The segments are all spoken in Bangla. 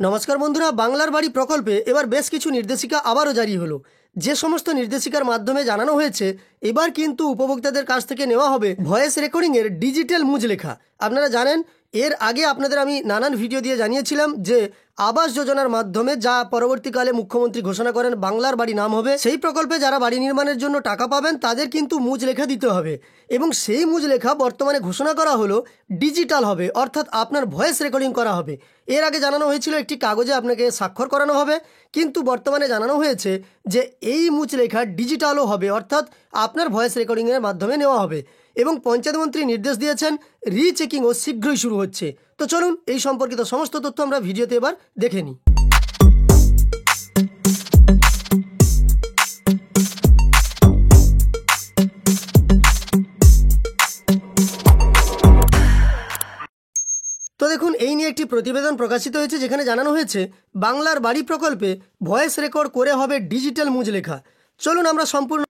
নমস্কার বন্ধুরা, বাংলার বাড়ি প্রকল্পে এবার বেশ কিছু নির্দেশিকা আবারও জারি হলো। যে সমস্ত নির্দেশিকার মাধ্যমে জানানো হয়েছে এবার কিন্তু উপভোক্তাদের কাছ থেকে নেওয়া হবে ভয়েস রেকর্ডিংয়ের ডিজিটাল মুচলেখা। আপনারা জানেন, এর আগে আপনাদের আমি নানান ভিডিও দিয়ে জানিয়েছিলাম যে আবাস যোজনার মাধ্যমে যা পরবর্তীকালে মুখ্যমন্ত্রী ঘোষণা করেন বাংলার বাড়ি নাম হবে, সেই প্রকল্পে যারা বাড়ি নির্মাণের জন্য টাকা পাবেন তাদের কিন্তু মুচলেখা দিতে হবে। এবং সেই মুচলেখা বর্তমানে ঘোষণা করা হলো ডিজিটাল হবে, অর্থাৎ আপনার ভয়েস রেকর্ডিং করা হবে। এর আগে জানানো হয়েছিল একটি কাগজে আপনাকে স্বাক্ষর করানো হবে, কিন্তু বর্তমানে জানানো হয়েছে যে এই মুচলেখা ডিজিটালও হবে, অর্থাৎ আপনার ভয়েস রেকর্ডিংয়ের মাধ্যমে নেওয়া হবে। এবং পঞ্চায়েত মন্ত্রী নির্দেশ দিয়েছেন রিচেকিংও শীঘ্রই শুরু হচ্ছে। তো চলুন এই সম্পর্কিত সমস্ত তথ্য আমরা ভিডিওতে এবার দেখে নিই। তো দেখুন, এই নিয়ে একটি প্রতিবেদন প্রকাশিত হয়েছে যেখানে জানানো হয়েছে বাংলার বাড়ি প্রকল্পে ভয়েস রেকর্ড করে হবে ডিজিটাল মুচলেখা। চলুন আমরা সম্পূর্ণ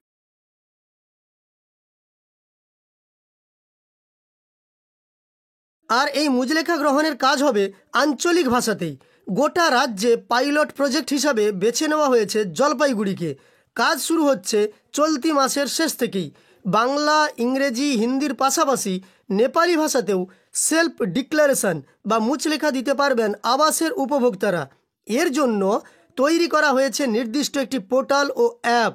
আর এই মুচলেখা গ্রহণের কাজ হবে আঞ্চলিক ভাষাতেই। গোটা রাজ্যে পাইলট প্রজেক্ট হিসাবে বেছে নেওয়া হয়েছে জলপাইগুড়িকে। কাজ শুরু হচ্ছে চলতি মাসের শেষ থেকেই। বাংলা, ইংরেজি, হিন্দির পাশাপাশি নেপালি ভাষাতেও সেলফ ডিক্লারেশন বা মুচলেখা দিতে পারবেন আবাসের উপভোক্তারা। এর জন্য তৈরি করা হয়েছে নির্দিষ্ট একটি পোর্টাল ও অ্যাপ।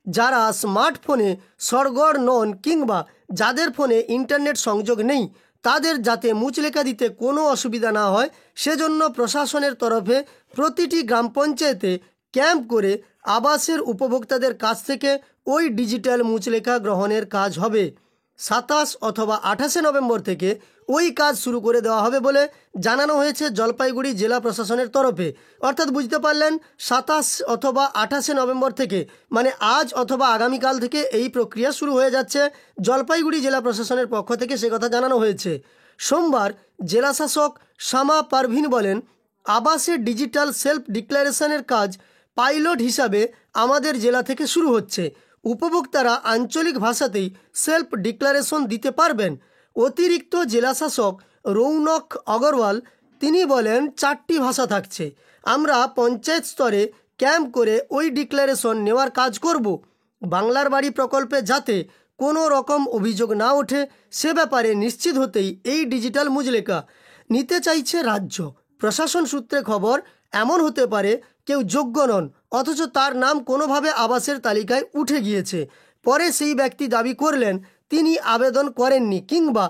যারা স্মার্টফোনে সরগড় নন কিংবা যাদের ফোনে ইন্টারনেট সংযোগ নেই তাদের যাতে মুচলেখা দিতে কোনো অসুবিধা না হয় সেজন্য প্রশাসনের তরফে প্রতিটি গ্রাম পঞ্চায়েতে ক্যাম্প করে আবাসের উপভোক্তাদের কাছ থেকে ওই ডিজিটাল মুচলেখা গ্রহণের কাজ হবে। 27 অথবা 28 নভেম্বর থেকে ওই কাজ শুরু করে দেওয়া হবে বলে জানানো হয়েছে জলপাইগুড়ি জেলা প্রশাসনের তরফে। অর্থাৎ বুঝতে পারলেন, 27 অথবা 28 নভেম্বর থেকে, মানে আজ অথবা আগামীকাল থেকে এই প্রক্রিয়া শুরু হয়ে যাচ্ছে জলপাইগুড়ি জেলা প্রশাসনের পক্ষ থেকে, সে কথা জানানো হয়েছে। সোমবার জেলা শাসক শামা পারভিন বলেন, আবাসের ডিজিটাল সেলফ ডিক্লারেশনের কাজ পাইলট হিসাবে আমাদের জেলা থেকে শুরু হচ্ছে। উপভোক্তারা আঞ্চলিক ভাষাতেই সেলফ ডিক্লারেশন দিতে পারবেন। অতিরিক্ত জেলাশাসক রৌনক অগরওয়াল তিনি বলেন, 4টি ভাষা থাকছে। আমরা পঞ্চায়েত স্তরে ক্যাম্প করে ওই ডিক্লারেশন নেওয়ার কাজ করব। বাংলার বাড়ি প্রকল্পে যাতে কোনো রকম অভিযোগ না ওঠে সে ব্যাপারে নিশ্চিত হতেই এই ডিজিটাল মুচলেখা নিতে চাইছে রাজ্য প্রশাসন। সূত্রে খবর, এমন হতে পারে কেউ যোগ্য নন অথচ তার নাম কোনোভাবে আবাসের তালিকায় উঠে গিয়েছে। পরে সেই ব্যক্তি দাবি করলেন তিনি আবেদন করেননি কিংবা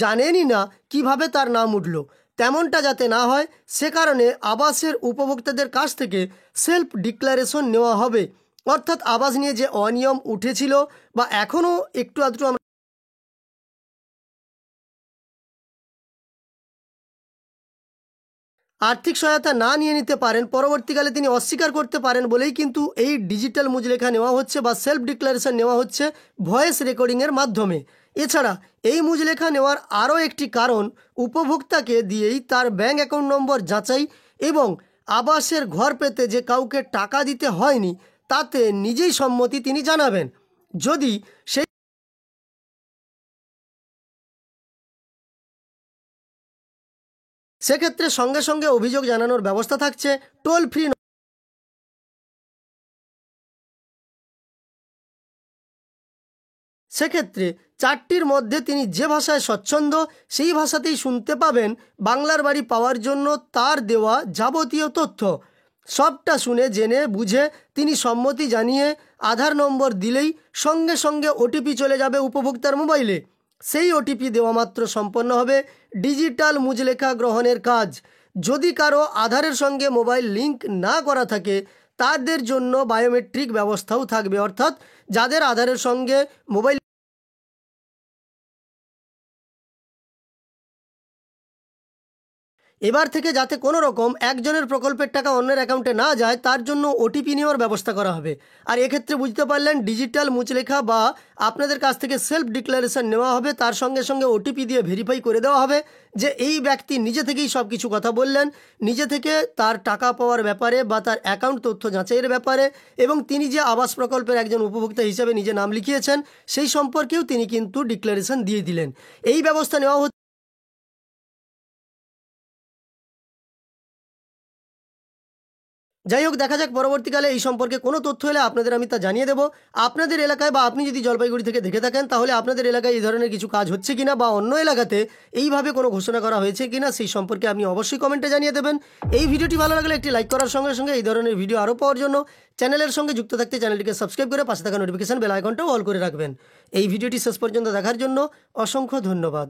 জানেনই না কিভাবে তার নাম উঠল। তেমনটা যাতে না হয় সে কারণে আবাসের উপভোক্তাদের কাছ থেকে সেলফ ডিক্লারেশন নেওয়া হবে। অর্থাৎ আবাস নিয়ে যে অনিয়ম উঠেছিল বা এখনও একটু আধটু আমরা আর্থিক সহায়তা না নিয়ে নিতে পারেন, পরবর্তীকালে তিনি অস্বীকার করতে পারেন বলেই কিন্তু এই ডিজিটাল মুচলেখা নেওয়া হচ্ছে বা সেলফ ডিক্লারেশন নেওয়া হচ্ছে ভয়েস রেকর্ডিংয়ের মাধ্যমে। এছাড়া এই মুচলেখা নেওয়ার আরও একটি কারণ, উপভোক্তাকে দিয়েই তার ব্যাঙ্ক অ্যাকাউন্ট নম্বর যাচাই এবং আবাসের ঘর পেতে যে কাউকে টাকা দিতে হয়নি তাতে নিজেই সম্মতি তিনি জানাবেন। যদি সেই সেক্ষেত্রে সঙ্গে সঙ্গে অভিযোগ জানানোর ব্যবস্থা থাকছে। টোল ফ্রি সেক্ষেত্রে 4টির মধ্যে তিনি যে ভাষায় স্বচ্ছন্দ সেই ভাষাতেই শুনতে পাবেন। বাংলার বাড়ি পাওয়ার জন্য তার দেওয়া যাবতীয় তথ্য সবটা শুনে জেনে বুঝে তিনি সম্মতি জানিয়ে আধার নম্বর দিলেই সঙ্গে সঙ্গে ওটিপি চলে যাবে উপভোক্তার মোবাইলে। সেই ওটিপি দেওয়া মাত্র সম্পন্ন হবে ডিজিটাল মুচলেখা গ্রহণের কাজ। যদি কারো আধারের সঙ্গে মোবাইল লিংক না করা থাকে তাদের জন্য বায়োমেট্রিক ব্যবস্থাও থাকবে, অর্থাৎ যাদের আধারের সঙ্গে মোবাইল এবার থেকে যাতে কোনো রকম একজনের প্রকল্পের টাকা অন্যের অ্যাকাউন্টে না যায় তার জন্য ওটিপি নেওয়ার ব্যবস্থা করা হবে। আর এক্ষেত্রে বুঝতে পারলেন, ডিজিটাল মুচলেখা বা আপনাদের কাছ থেকে সেলফ ডিক্লারেশন নেওয়া হবে, তার সঙ্গে সঙ্গে ওটিপি দিয়ে ভেরিফাই করে দেওয়া হবে যে এই ব্যক্তি নিজে থেকেই সব কিছু কথা বললেন, নিজে থেকে তার টাকা পাওয়ার ব্যাপারে বা তার অ্যাকাউন্ট তথ্য যাচাইয়ের ব্যাপারে, এবং তিনি যে আবাস প্রকল্পের একজন উপভোক্তা হিসেবে নিজে নাম লিখিয়েছেন সেই সম্পর্কেও তিনি কিন্তু ডিক্লারেশন দিয়ে দিলেন। এই ব্যবস্থা নেওয়া যাই হোক, দেখা যাক পরবর্তীকালে এই সম্পর্কে কোনো তথ্য এলে আপনাদের আমি তা জানিয়ে দেবো। আপনাদের এলাকায় বা আপনি যদি জলপাইগুড়ি থেকে দেখে থাকেন, তাহলে আপনাদের এলাকায় এই ধরনের কিছু কাজ হচ্ছে কিনা বা অন্য এলাকাতে এইভাবে কোনো ঘোষণা করা হয়েছে কিনা সেই সম্পর্কে আপনি অবশ্যই কমেন্টে জানিয়ে দেবেন। এই ভিডিওটি ভালো লাগলে একটি লাইক করার সঙ্গে সঙ্গে এই ধরনের ভিডিও আরও পাওয়ার জন্য চ্যানেলের সঙ্গে যুক্ত থাকতে চ্যানেলটিকে সাবস্ক্রাইব করে পাশে থাকা নোটিফিকেশন বেল আইকনটাও অল করে রাখবেন। এই ভিডিওটি শেষ পর্যন্ত দেখার জন্য অসংখ্য ধন্যবাদ।